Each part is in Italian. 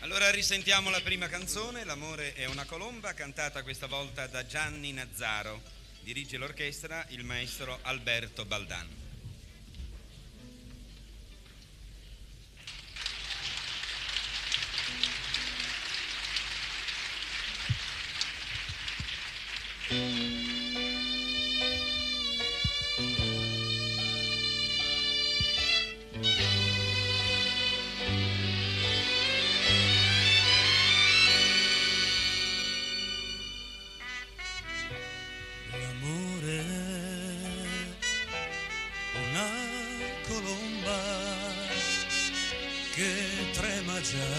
Allora risentiamo la prima canzone, L'amore è una colomba, cantata questa volta da Gianni Nazzaro. Dirige l'orchestra il maestro Alberto Baldan. L'amore, una colomba che trema già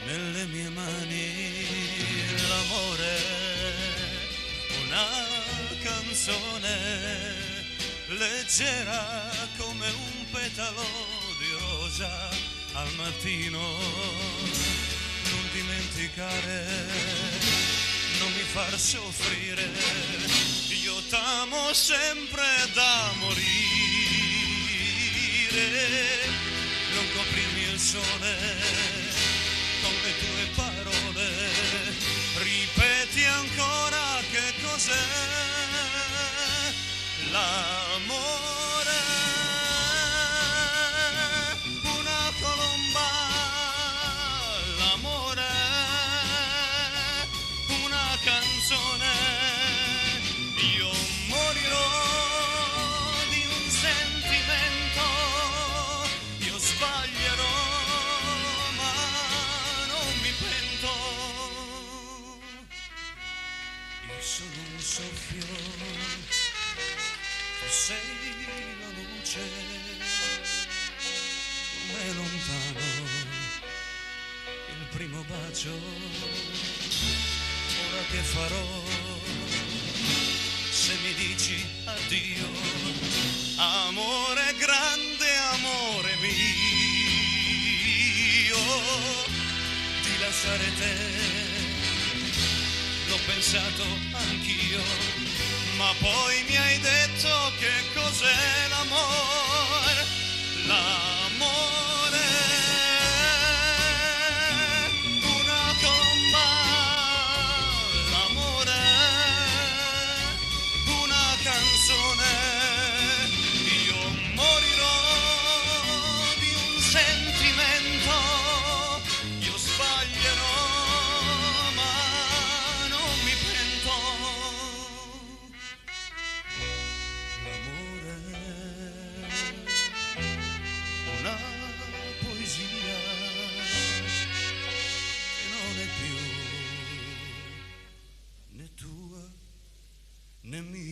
nelle mie mani. L'amore, una canzone leggera come un petalo di rosa al mattino. Non dimenticare, non mi far soffrire, io t'amo sempre da morire. Non coprirmi il sole con le tue parole, ripeti ancora che cos'è l'amore. Una colomba, l'amore, una canzone, io morirò di un sentimento, io sbaglierò ma non mi pento. Io sono un soffio, tu sei la luce, come lontano il primo bacio. Ora che farò se mi dici addio, amore grande, amore mio, di lasciare te l'ho pensato anch'io, ma poi mi hai detto che cos'è l'amore. L'amore, una colomba, l'amore, una canzone, io morirò di un sentimento, io sbaglierò ma non mi pento. L'amore, una poesia che non è più né tua né mia.